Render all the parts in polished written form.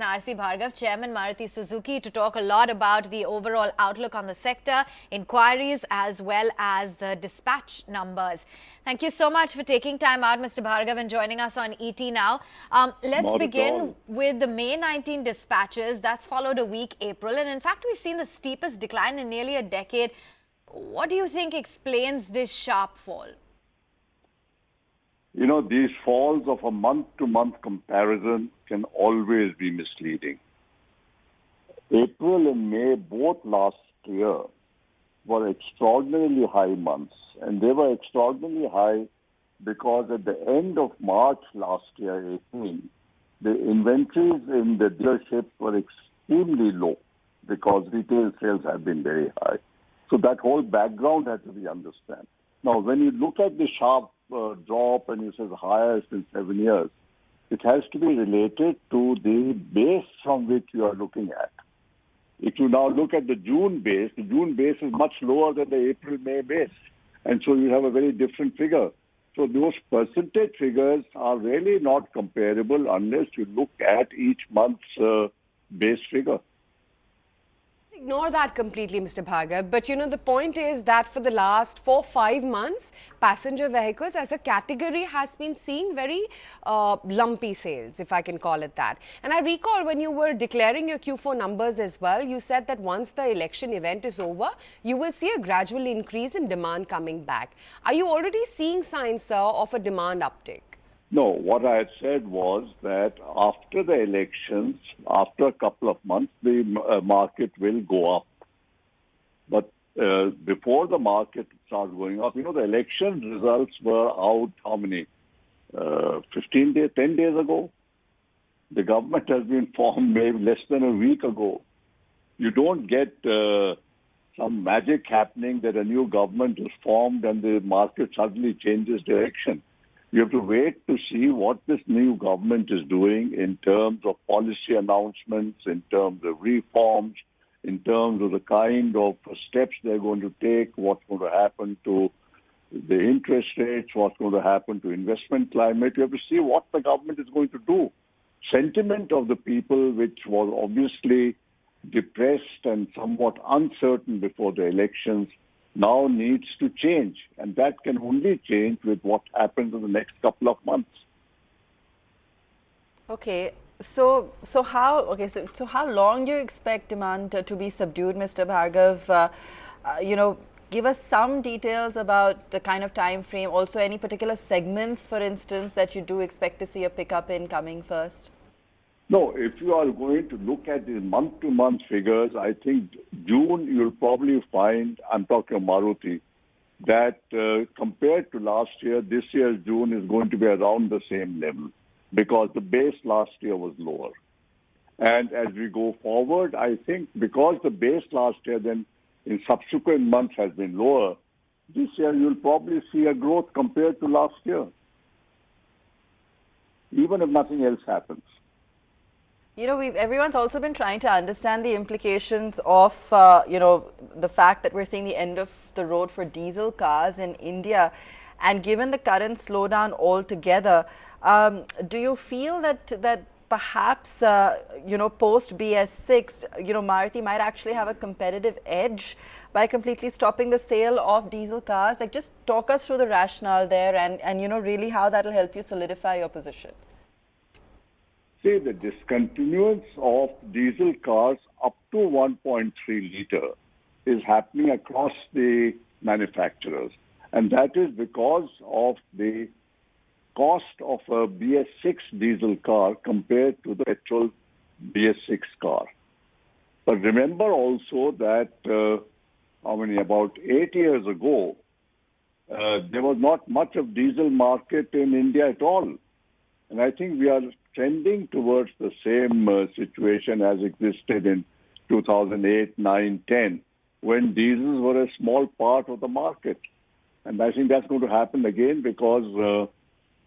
RC Bhargava, Chairman Maruti Suzuki, to talk a lot about the overall outlook on the sector, inquiries as well as the dispatch numbers. Thank you so much for taking time out, Mr. Bhargava, and joining us on ET Now. Let's begin with the May 19 dispatches. That's followed a weak April, and in fact, we've seen the steepest decline in nearly a decade. What do you think explains this sharp fall? You know, these falls of a month-to-month comparison can always be misleading. April and May, both last year, were extraordinarily high months. And they were extraordinarily high because at the end of March last year, 18, the inventories in the dealership were extremely low because retail sales have been very high. So that whole background had to be understood. Now, when you look at the sharp drop and it says highest in 7 years, it has to be related to the base from which you are looking at. If you now look at the June base is much lower than the April-May base. And so you have a very different figure. So those percentage figures are really not comparable unless you look at each month's base figure. Ignore that completely, Mr. Bhargava. But, you know, the point is that for the last 4-5 months, passenger vehicles as a category has been seeing very lumpy sales, if I can call it that. And I recall when you were declaring your Q4 numbers as well, you said that once the election event is over, you will see a gradual increase in demand coming back. Are you already seeing signs, sir, of a demand uptick? No, what I had said was that after the elections, after a couple of months, the market will go up. But before the market starts going up, you know, the election results were out how many? 15 days, 10 days ago? The government has been formed maybe less than a week ago. You don't get some magic happening that a new government is formed and the market suddenly changes direction. You have to wait to see what this new government is doing in terms of policy announcements, in terms of reforms, in terms of the kind of steps they're going to take, what's going to happen to the interest rates, what's going to happen to investment climate. You have to see what the government is going to do. Sentiment of the people, which was obviously depressed and somewhat uncertain before the elections, now needs to change, and that can only change with what happens in the next couple of months. Okay, so how long do you expect demand to be subdued, Mr. Bhargava? You know, give us some details about the kind of time frame. Also, any particular segments, for instance, that you do expect to see a pickup in coming first? No, if you are going to look at the month-to-month figures, I think June you'll probably find, I'm talking of Maruti, that compared to last year, this year's June is going to be around the same level because the base last year was lower. And as we go forward, I think because the base last year then in subsequent months has been lower, this year you'll probably see a growth compared to last year, even if nothing else happens. You know, everyone's also been trying to understand the implications of, you know, the fact that we're seeing the end of the road for diesel cars in India. And given the current slowdown altogether, do you feel that perhaps, you know, post BS6, you know, Maruti might actually have a competitive edge by completely stopping the sale of diesel cars? Like, just talk us through the rationale there and you know, really how that'll help you solidify your position. See, the discontinuance of diesel cars up to 1.3 liter is happening across the manufacturers. And that is because of the cost of a BS6 diesel car compared to the petrol BS6 car. But remember also that, about 8 years ago, there was not much of diesel market in India at all. And I think we are trending towards the same situation as existed in 2008, 9, 10, when diesels were a small part of the market. And I think that's going to happen again because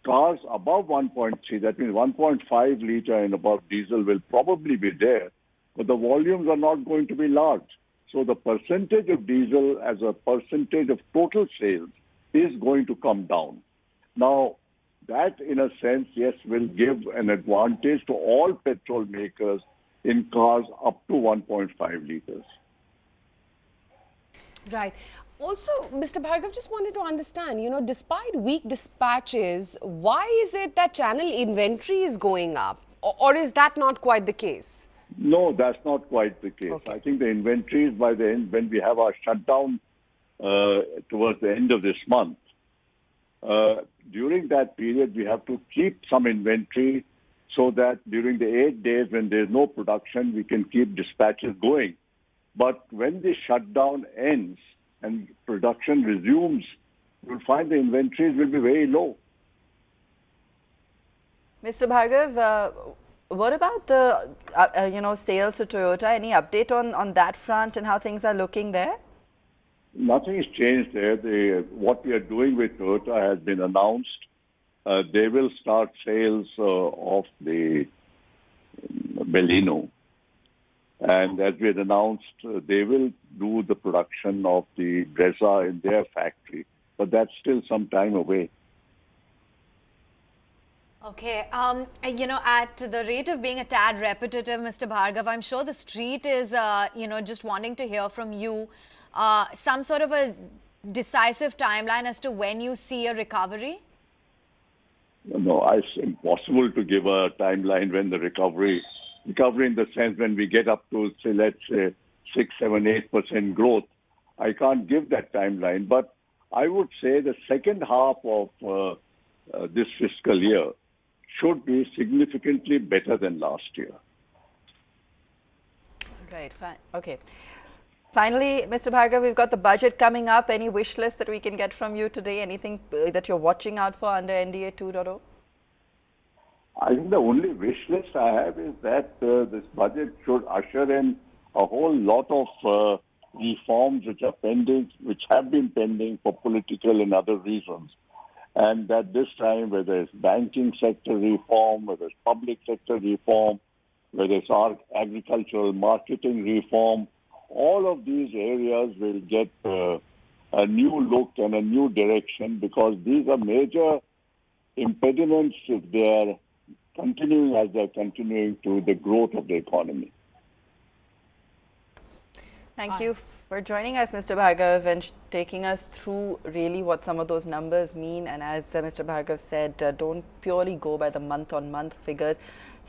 cars above 1.3, that means 1.5 liter and above diesel will probably be there, but the volumes are not going to be large. So the percentage of diesel as a percentage of total sales is going to come down. Now, that, in a sense, yes, will give an advantage to all petrol makers in cars up to 1.5 liters. Right. Also, Mr. Bhargav, just wanted to understand, despite weak dispatches, why is it that channel inventory is going up? Or is that not quite the case? No, that's not quite the case. Okay. I think the inventories by the end, when we have our shutdown towards the end of this month, during that period, we have to keep some inventory so that during the 8 days when there's no production, we can keep dispatches going. But when the shutdown ends and production resumes, you'll find the inventories will be very low. Mr. Bhargav, what about the sales to Toyota? Any update on that front and how things are looking there? Nothing has changed there. What we are doing with Toyota has been announced. They will start sales of the Baleno. And as we had announced, they will do the production of the Brezza in their factory. But that's still some time away. Okay, at the rate of being a tad repetitive, Mr. Bhargav, I'm sure the street is, just wanting to hear from you some sort of a decisive timeline as to when you see a recovery. No, it's impossible to give a timeline when the recovery in the sense when we get up to, say, let's say 6, 7, 8% growth. I can't give that timeline, but I would say the second half of this fiscal year should be significantly better than last year. Right, fine. Okay. Finally, Mr. Bhargav, we've got the budget coming up. Any wish list that we can get from you today? Anything that you're watching out for under NDA 2.0? I think the only wish list I have is that this budget should usher in a whole lot of reforms which are pending, which have been pending for political and other reasons. And that this time, whether it's banking sector reform, whether it's public sector reform, whether it's our agricultural marketing reform, all of these areas will get a new look and a new direction because these are major impediments if they are continuing as they're continuing to the growth of the economy. Thank you for joining us, Mr. Bhargav, and taking us through really what some of those numbers mean. And as Mr. Bhargav said, don't purely go by the month-on-month figures.